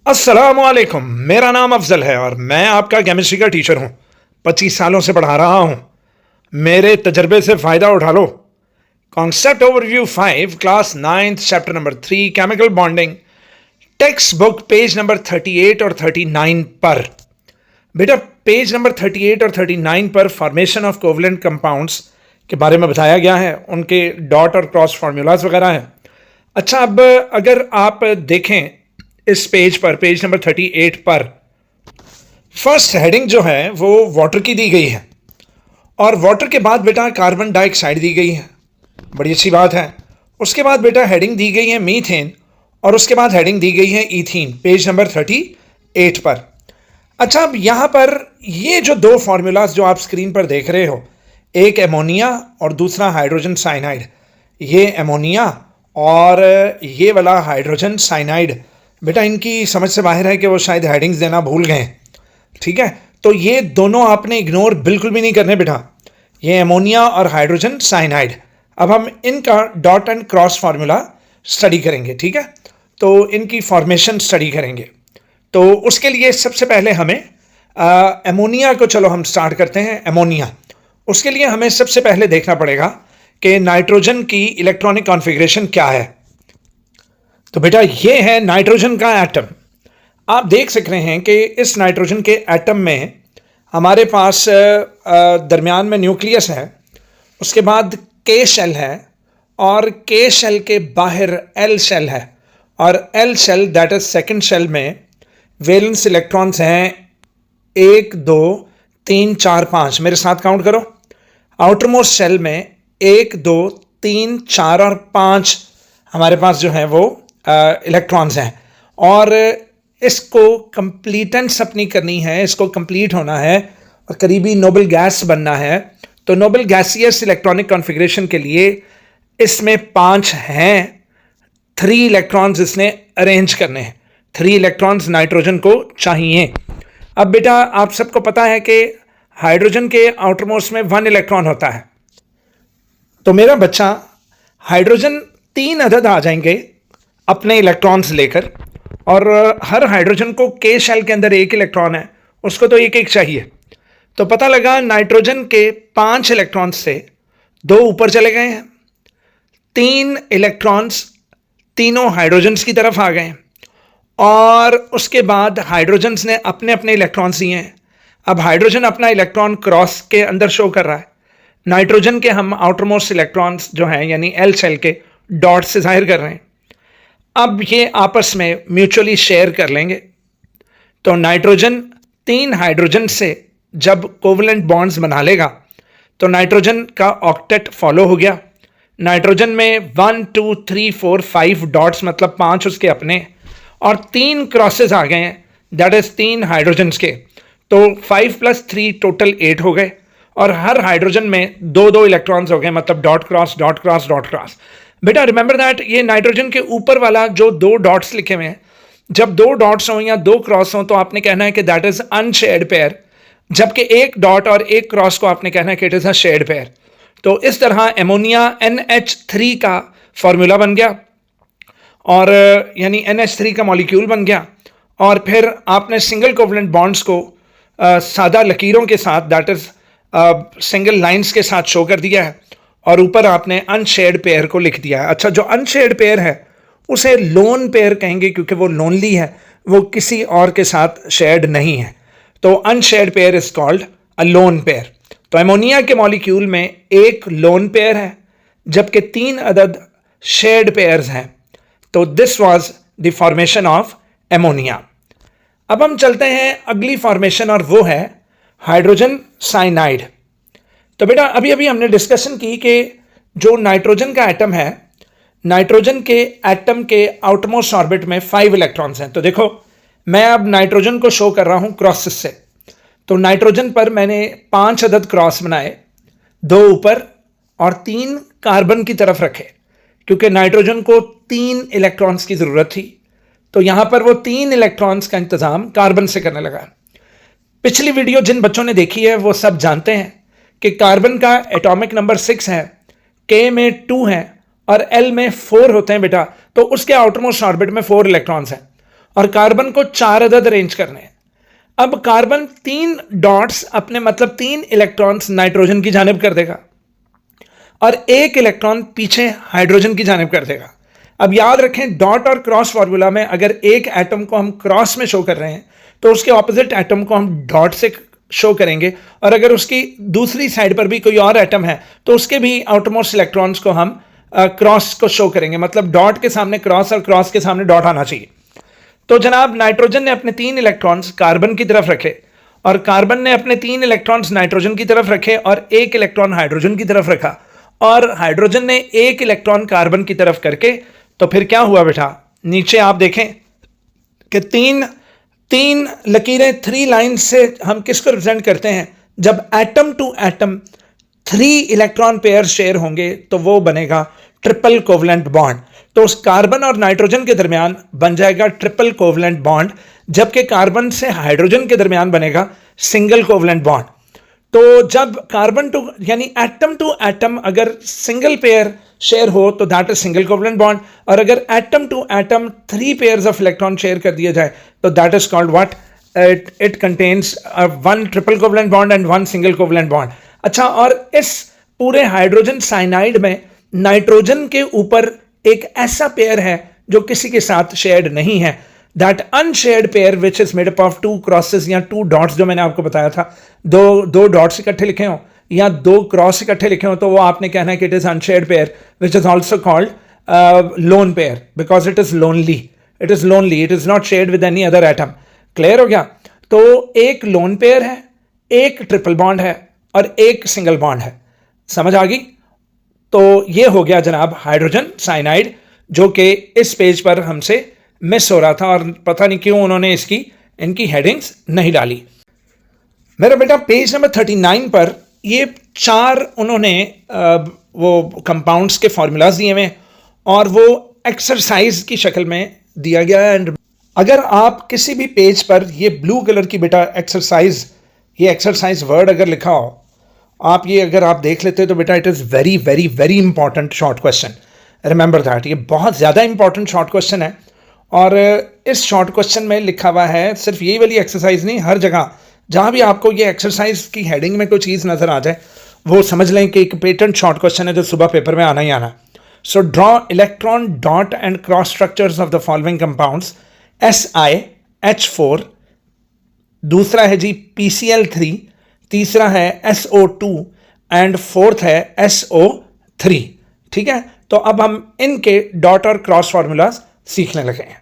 अस्सलामुअलैकुम। मेरा नाम अफजल है और मैं आपका केमिस्ट्री का टीचर हूं। 25 सालों से पढ़ा रहा हूं। मेरे तजर्बे से फ़ायदा उठा लो। Concept overview 5 class 9 chapter number 3 chemical bonding, textbook page number 38 और 39 पर। बेटा पेज नंबर 38 और 39 पर फॉर्मेशन ऑफ कोवलेंट कंपाउंड्स के बारे में बताया गया है, उनके डॉट और क्रॉस फार्मूलाज वगैरह हैं। अच्छा, अब अगर आप देखें इस पेज पर, पेज नंबर 38 पर, फर्स्ट हेडिंग जो है वो वाटर की दी गई है और वाटर के बाद बेटा कार्बन डाइऑक्साइड दी गई है। बड़ी अच्छी बात है। उसके बाद बेटा हेडिंग दी गई है मीथेन और उसके बाद हेडिंग दी गई है ईथीन, पेज नंबर 38 पर। अच्छा, अब यहां पर ये जो दो फार्मूलाज जो आप स्क्रीन पर देख रहे हो, एक एमोनिया और दूसरा हाइड्रोजन साइनाइड, ये एमोनिया और ये वाला हाइड्रोजन साइनाइड, बेटा इनकी समझ से बाहर है कि वो शायद हेडिंग्स देना भूल गए। ठीक है, तो ये दोनों आपने इग्नोर बिल्कुल भी नहीं करने बेटा, ये एमोनिया और हाइड्रोजन साइनाइड। अब हम इनका dot and cross formula study करेंगे। ठीक है, तो इनकी फॉर्मेशन स्टडी करेंगे। तो उसके लिए सबसे पहले हमें एमोनिया को, चलो हम स्टार्ट करते हैं। एमोनिया, उसके लिए हमें सबसे पहले देखना पड़ेगा कि नाइट्रोजन की इलेक्ट्रॉनिक कॉन्फ़िगरेशन क्या है। तो बेटा ये है नाइट्रोजन का एटम। आप देख सक रहे हैं कि इस नाइट्रोजन के एटम में हमारे पास दरमियान में न्यूक्लियस है, उसके बाद के शेल है और के शेल के बाहर एल शेल है और L shell that is second shell में वैलेंस इलेक्ट्रॉन्स हैं 1 2 3 4 5। मेरे साथ काउंट करो। आउटर मोस्ट शेल में 1 2 3 4 और 5 हमारे पास जो है वो इलेक्ट्रॉन्स हैं और इसको कंप्लीटेंस अपनी करनी है, इसको कंप्लीट होना है और करीबी नोबल गैस बनना है। तो नोबल गैसियस इलेक्ट्रॉनिक कॉन्फ़िगरेशन के लिए इसमें 5 हैं, 3 इलेक्ट्रॉन्स इसने अरेंज करने हैं, 3 इलेक्ट्रॉन्स नाइट्रोजन को चाहिए। अब बेटा आप सबको पता है कि हाइड्रोजन के आउटरमोस्ट में 1 इलेक्ट्रॉन होता है। तो मेरा बच्चा हाइड्रोजन 3 अदद आ जाएंगे अपने इलेक्ट्रॉन्स लेकर और हर हाइड्रोजन को के शेल के अंदर 1 इलेक्ट्रॉन है, उसको तो 1 1 चाहिए। तो पता लगा नाइट्रोजन के 5 इलेक्ट्रॉन्स से 2 ऊपर चले गए हैं, 3 इलेक्ट्रॉन्स तीनों हाइड्रोजन्स की तरफ आ गए और उसके बाद हाइड्रोजन्स ने अपने अपने इलेक्ट्रॉन्स दिए हैं। अब हाइड्रोजन अपना इलेक्ट्रॉन क्रॉस के अंदर शो कर रहा है, नाइट्रोजन के हम आउटरमोस्ट इलेक्ट्रॉन्स जो हैं यानी एल शेल के डॉट से जाहिर कर रहे हैं। अब ये आपस में म्यूचुअली शेयर कर लेंगे। तो नाइट्रोजन 3 हाइड्रोजन से जब कोवलेंट बॉन्ड्स बना लेगा तो नाइट्रोजन का ऑक्टेट फॉलो हो गया। नाइट्रोजन में 1 2 3 4 5 डॉट्स, मतलब 5 उसके अपने और 3 क्रॉसेस आ गए हैं, दैट इज 3 हाइड्रोजन्स के। तो 5 + 3 टोटल 8 हो गए और हर हाइड्रोजन में 2 2 इलेक्ट्रॉन्स हो गए, मतलब dot cross dot cross dot cross. बेटा रिमेंबर दैट ये नाइट्रोजन के ऊपर वाला जो 2 डॉट्स लिखे हुए हैं, जब 2 डॉट्स हों या 2 क्रॉस हों तो आपने कहना है कि दैट इज अनशेयर्ड पेयर, जबकि 1 डॉट और 1 क्रॉस को आपने कहना है कि it is a shared pair. तो इस तरह एमोनिया NH3 का फॉर्मूला बन गया और यानी NH3 का मॉलिक्यूल बन गया और फिर आपने सिंगल कोवलेंट बॉन्ड्स को सादा लकीरों के साथ, दैट इज सिंगल लाइंस के साथ शो कर दिया है और ऊपर आपने अनशेयर्ड पेयर को लिख दिया है। अच्छा, जो अनशेयर्ड पेयर है उसे लोन पेयर कहेंगे क्योंकि वो लोनली है, वो किसी और के साथ शेयर्ड नहीं है। तो unshared pair is called a lone pair. तो एमोनिया के मॉलिक्यूल में 1 लोन पेयर है जबकि 3 अदद शेयर्ड पेयर्स हैं। तो this was the formation of ammonia. अब हम चलते हैं अगली फॉर्मेशन और वो है हाइड्रोजन साइनाइड। तो बेटा अभी अभी हमने डिस्कशन की कि जो नाइट्रोजन का एटम है, नाइट्रोजन के एटम के आउटमोस्ट ऑर्बिट में 5 इलेक्ट्रॉन्स हैं। तो देखो मैं अब नाइट्रोजन को शो कर रहा हूं क्रॉसेस से। तो नाइट्रोजन पर मैंने 5 अदद क्रॉस बनाए, 2 ऊपर और 3 कार्बन की तरफ रखे क्योंकि नाइट्रोजन को 3 इलेक्ट्रॉन्स की जरूरत थी। तो यहां पर वो 3 इलेक्ट्रॉन्स का इंतजाम कार्बन से करने लगा। पिछली वीडियो जिन बच्चों ने देखी है वो सब जानते हैं कि कार्बन का एटॉमिक नंबर 6 है, के में 2 है और एल में 4 होते हैं बेटा। तो उसके आउटरमोस्ट ऑर्बिट में 4 इलेक्ट्रॉन्स हैं और कार्बन को 4 अदद अरेंज करने हैं। अब कार्बन 3 डॉट्स अपने मतलब 3 इलेक्ट्रॉन्स नाइट्रोजन की जानिब कर देगा और 1 इलेक्ट्रॉन पीछे हाइड्रोजन की जानिब कर देगा। अब याद रखें, डॉट और क्रॉस फार्मूला में अगर एक एटम को हम क्रॉस में शो कर रहे हैं तो उसके ऑपोजिट एटम को हम डॉट से शो करेंगे, और अगर उसकी दूसरी साइड पर भी कोई और एटम है तो उसके भी आउटरमोस्ट इलेक्ट्रॉन्स को हम क्रॉस को शो करेंगे, मतलब डॉट के सामने क्रॉस और क्रॉस के सामने डॉट आना चाहिए। तो जनाब नाइट्रोजन ने अपने 3 इलेक्ट्रॉन्स कार्बन की तरफ रखे और कार्बन ने अपने 3 इलेक्ट्रॉन्स नाइट्रोजन की तरफ रखे और 1 इलेक्ट्रॉन हाइड्रोजन की तरफ रखा, और हाइड्रोजन ने 1 इलेक्ट्रॉन कार्बन की तरफ करके, तो फिर क्या हुआ बेटा, नीचे आप देखें कि तीन लकीरें 3 लाइन से हम किसको रिप्रेजेंट करते हैं, जब atom to atom 3 electron pair share होंगे तो वो बनेगा ट्रिपल कोवलेंट बॉन्ड। तो उस कार्बन और नाइट्रोजन के दरमियान बन जाएगा ट्रिपल कोवलेंट बॉन्ड, जबकि कार्बन से हाइड्रोजन के दरमियान बनेगा सिंगल कोवलेंट बॉन्ड। तो जब कार्बन टू यानी एटम टू एटम अगर सिंगल पेयर शेयर हो तो that is single covalent bond, और अगर atom to atom 3 pairs of electron share कर दिया जाए तो that is called what, it contains 1 triple covalent bond and 1 single covalent bond. अच्छा, और इस पूरे हाइड्रोजन साइनाइड में नाइट्रोजन के ऊपर एक ऐसा पेयर है जो किसी के साथ शेयर्ड नहीं है, that unshared pair which is made up of 2 crosses या 2 डॉट्स, जो मैंने आपको बताया था, दो डॉट्स इकट्ठे लिखे हों या 2 क्रॉस इकट्ठे लिखे हों तो वो आपने कहना है कि it is unshared pair which is also called lone pair because it is lonely, it is not shared with any other atom. Clear हो गया? तो एक लोन पेयर है, एक ट्रिपल बॉन्ड है और एक सिंगल बॉन्ड है। समझ आ गई? तो ये हो गया जनाब हाइड्रोजन साइनाइड, जो कि इस पेज पर हमसे मिस हो रहा था और पता नहीं क्यों उन्होंने इनकी हेडिंग्स नहीं डाली। मेरा बेटा पेज नंबर 39 पर ये 4 उन्होंने वो कंपाउंड्स के फॉर्मूलाज दिए हुए और वो एक्सरसाइज की शक्ल में दिया गया है। एंड अगर आप किसी भी पेज पर ये ब्लू कलर की बेटा एक्सरसाइज, ये एक्सरसाइज वर्ड अगर लिखा हो, आप ये अगर आप देख लेते तो बेटा it is very very very important short question, remember that. ये बहुत ज़्यादा इंपॉर्टेंट शॉर्ट क्वेश्चन है और इस शॉर्ट क्वेश्चन में लिखा हुआ है, सिर्फ यही वाली एक्सरसाइज नहीं, हर जगह जहाँ भी आपको ये एक्सरसाइज की हेडिंग में कोई चीज़ नज़र आ जाए वो समझ लें कि एक पेटेंट शॉर्ट क्वेश्चन है जो सुबह पेपर में आना ही आना। So draw electron dot and cross structures of the following compounds SiH4, दूसरा है जी PCl3, तीसरा है SO2 एंड फोर्थ है SO3। ठीक है, तो अब हम इनके डॉट और क्रॉस फार्मूलाज सीखने लगे हैं।